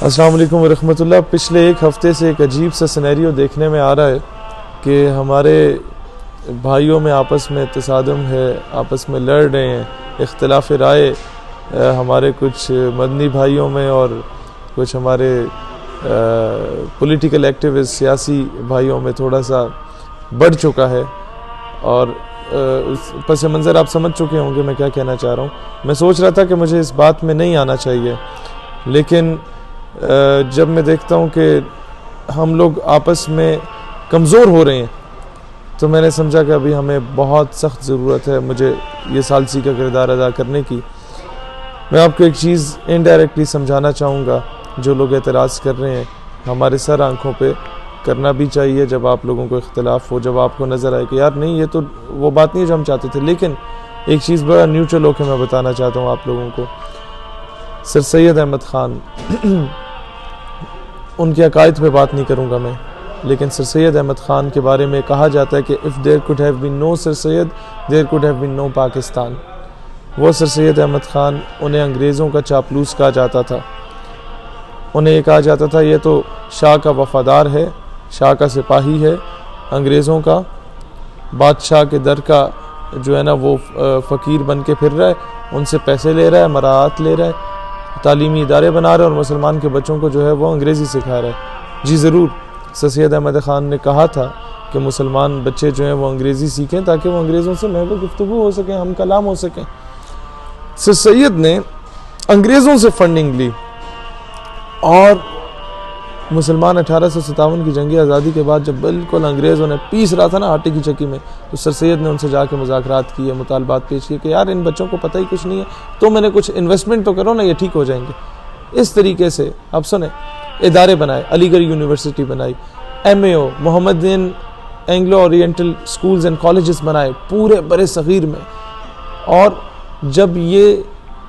السلام علیکم ورحمۃ اللہ۔ پچھلے ایک ہفتے سے ایک عجیب سا سینیریو دیکھنے میں آ رہا ہے کہ ہمارے بھائیوں میں آپس میں تصادم ہے، آپس میں لڑ رہے ہیں، اختلاف رائے ہمارے کچھ مدنی بھائیوں میں اور کچھ ہمارے پولیٹیکل ایکٹیوسٹ سیاسی بھائیوں میں تھوڑا سا بڑھ چکا ہے، اور پس منظر آپ سمجھ چکے ہوں گے میں کیا کہنا چاہ رہا ہوں۔ میں سوچ رہا تھا کہ مجھے اس بات میں نہیں آنا چاہیے، لیکن جب میں دیکھتا ہوں کہ ہم لوگ آپس میں کمزور ہو رہے ہیں تو میں نے سمجھا کہ ابھی ہمیں بہت سخت ضرورت ہے مجھے یہ ثالثی کا کردار ادا کرنے کی۔ میں آپ کو ایک چیز انڈائریکٹلی سمجھانا چاہوں گا، جو لوگ اعتراض کر رہے ہیں ہمارے سر آنکھوں پہ کرنا بھی چاہیے جب آپ لوگوں کو اختلاف ہو، جب آپ کو نظر آئے کہ یار نہیں یہ تو وہ بات نہیں ہے جو ہم چاہتے تھے، لیکن ایک چیز بڑا نیوٹرل ہو کے میں بتانا چاہتا ہوں آپ لوگوں کو۔ سر سید احمد خان، ان کے عقائد پہ بات نہیں کروں گا میں، لیکن سر سید احمد خان کے بارے میں کہا جاتا ہے کہ if there could have been no sir Syed there could have been no Pakistan. وہ سر سید احمد خان، انہیں انگریزوں کا چاپلوس کہا جاتا تھا، انہیں یہ کہا جاتا تھا یہ تو شاہ کا وفادار ہے، شاہ کا سپاہی ہے، انگریزوں کا بادشاہ کے در کا جو ہے نا وہ فقیر بن کے پھر رہا ہے، ان سے پیسے لے رہا ہے، مراعات لے رہا ہے، تعلیمی ادارے بنا رہا ہے اور مسلمان کے بچوں کو جو ہے وہ انگریزی سکھا رہا ہے۔ جی ضرور، سر سید احمد خان نے کہا تھا کہ مسلمان بچے جو ہیں وہ انگریزی سیکھیں تاکہ وہ انگریزوں سے محو گفتگو ہو سکیں، ہم کلام ہو سکیں۔ سر سید نے انگریزوں سے فنڈنگ لی اور مسلمان 1857 کی جنگ آزادی کے بعد جب بالکل انگریزوں نے پیس رہا تھا نا آٹے کی چکی میں، تو سر سید نے ان سے جا کے مذاکرات کیے، مطالبات پیش کیے کہ یار ان بچوں کو پتہ ہی کچھ نہیں ہے، تو میں نے کچھ انویسٹمنٹ تو کرو نا، یہ ٹھیک ہو جائیں گے۔ اس طریقے سے اب سنیں، ادارے بنائے، علی گڑھ یونیورسٹی بنائی، MAO Mohammedan Anglo Oriental schools and colleges بنائے پورے برِ صغیر میں، اور جب یہ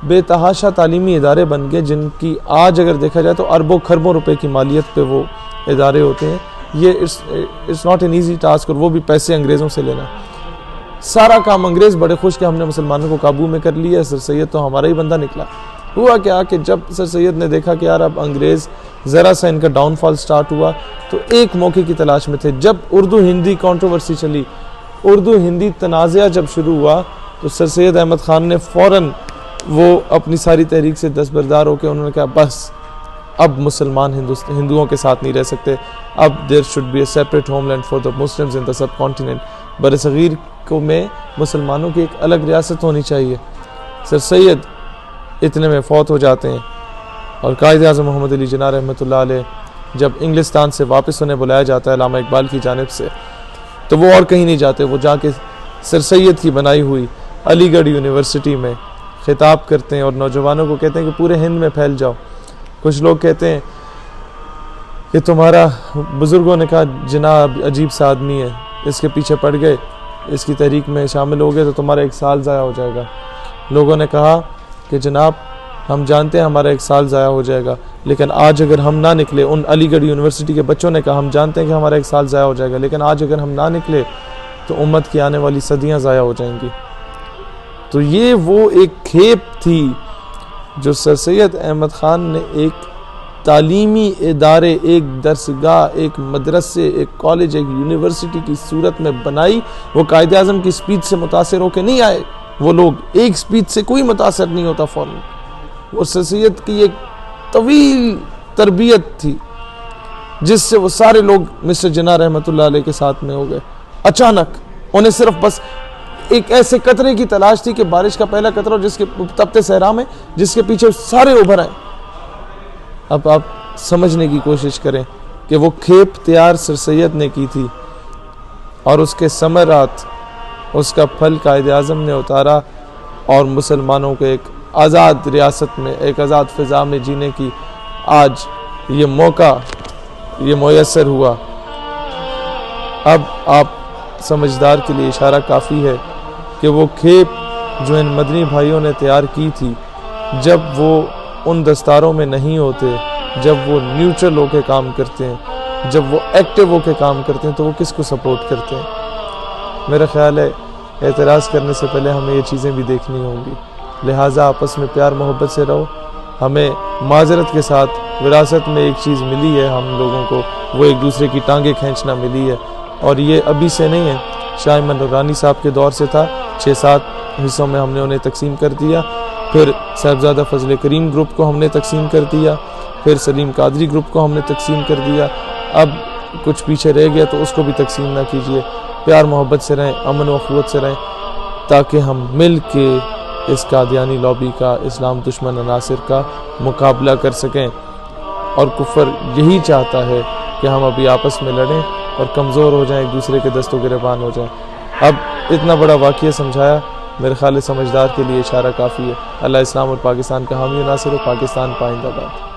بے تحاشا تعلیمی ادارے بن گئے جن کی آج اگر دیکھا جائے تو اربوں کھربوں روپے کی مالیت پہ وہ ادارے ہوتے ہیں، یہ it's not an easy task, اور وہ بھی پیسے انگریزوں سے لینا۔ سارا کام انگریز بڑے خوش کہ ہم نے مسلمانوں کو قابو میں کر لیا، سر سید تو ہمارا ہی بندہ نکلا۔ ہوا کیا کہ جب سر سید نے دیکھا کہ یار اب انگریز ذرا سا ان کا ڈاؤن فال سٹارٹ ہوا، تو ایک موقع کی تلاش میں تھے۔ جب اردو ہندی کانٹروورسی چلی، اردو ہندی تنازعہ جب شروع ہوا، تو سر سید احمد خان نے فوراً وہ اپنی ساری تحریک سے دستبردار ہو کے انہوں نے کہا بس اب مسلمان ہندوؤں کے ساتھ نہیں رہ سکتے، اب there should be a separate homeland for the Muslims in the subcontinent۔ بر صغیر کو میں مسلمانوں کی ایک الگ ریاست ہونی چاہیے۔ سر سید اتنے میں فوت ہو جاتے ہیں، اور قائد اعظم محمد علی جناح رحمۃ اللہ علیہ جب انگلستان سے واپس انہیں بلایا جاتا ہے علامہ اقبال کی جانب سے، تو وہ اور کہیں نہیں جاتے، وہ جا کے سر سید کی بنائی ہوئی علی گڑھ یونیورسٹی میں خطاب کرتے ہیں اور نوجوانوں کو کہتے ہیں کہ پورے ہند میں پھیل جاؤ۔ کچھ لوگ کہتے ہیں کہ تمہارا، بزرگوں نے کہا جناب عجیب سا آدمی ہے، اس کے پیچھے پڑ گئے، اس کی تحریک میں شامل ہو گئے تو تمہارا 1 سال ضائع ہو جائے گا۔ لوگوں نے کہا کہ جناب ہم جانتے ہیں ہمارا 1 سال ضائع ہو جائے گا، لیکن آج اگر ہم نہ نکلے، ان علی گڑھ یونیورسٹی کے بچوں نے کہا ہم جانتے ہیں کہ ہمارا 1 سال ضائع ہو جائے گا، لیکن آج اگر ہم نہ نکلے تو امت کی آنے والی صدیاں ضائع ہو جائیں گی۔ تو یہ وہ ایک کھیپ تھی جو سر سید احمد خان نے ایک تعلیمی ادارے، ایک درسگاہ، ایک مدرسے، ایک کالج، ایک یونیورسٹی کی صورت میں بنائی۔ وہ قائد اعظم کی سپیچ سے متاثر ہو کے نہیں آئے، وہ لوگ ایک سپیچ سے کوئی متاثر نہیں ہوتا فوراً۔ وہ سر سید کی ایک طویل تربیت تھی جس سے وہ سارے لوگ مسٹر جناح رحمۃ اللہ علیہ کے ساتھ میں ہو گئے۔ اچانک انہیں صرف بس ایک ایسے قطرے کی تلاش تھی کہ بارش کا پہلا قطرہ جس کے تپتے صحرا میں جس کے پیچھے سارے ابھر آئے۔ اب آپ سمجھنے کی کوشش کریں کہ وہ کھیپ تیار سر سید نے کی تھی، اور اس کے ثمرات، اس کا پھل قائد اعظم نے اتارا، اور مسلمانوں کو ایک آزاد ریاست میں، ایک آزاد فضا میں جینے کی آج یہ موقع یہ میسر ہوا۔ اب آپ سمجھدار کے لیے اشارہ کافی ہے کہ وہ کھیپ جو ان مدنی بھائیوں نے تیار کی تھی، جب وہ ان دستاروں میں نہیں ہوتے، جب وہ نیوٹرل ہو کے کام کرتے ہیں، جب وہ ایکٹیو ہو کے کام کرتے ہیں، تو وہ کس کو سپورٹ کرتے ہیں؟ میرا خیال ہے اعتراض کرنے سے پہلے ہمیں یہ چیزیں بھی دیکھنی ہوں گی، لہٰذا آپس میں پیار محبت سے رہو، ہمیں معذرت کے ساتھ وراثت میں ایک چیز ملی ہے ہم لوگوں کو، وہ ایک دوسرے کی ٹانگیں کھینچنا ملی ہے، اور یہ ابھی سے نہیں ہے، شاہ احمد نورانی صاحب کے دور سے تھا۔ 6-7 حصوں میں ہم نے انہیں تقسیم کر دیا، پھر صاحبزادہ فضل کریم گروپ کو ہم نے تقسیم کر دیا، پھر سلیم قادری گروپ کو ہم نے تقسیم کر دیا، اب کچھ پیچھے رہ گیا تو اس کو بھی تقسیم نہ کیجیے۔ پیار محبت سے رہیں، امن و اخوت سے رہیں، تاکہ ہم مل کے اس قادیانی لابی کا، اسلام دشمن عناصر کا مقابلہ کر سکیں۔ اور کفر یہی چاہتا ہے کہ ہم ابھی آپس میں لڑیں اور کمزور ہو جائیں، ایک دوسرے کے دست و گریبان ہو جائیں۔ اب اتنا بڑا واقعہ سمجھایا، میرے خیال سمجھدار کے لیے اشارہ کافی ہے۔ اللہ اسلام اور پاکستان کا حامی و ناصر ہو۔ پاکستان پائندہ باد۔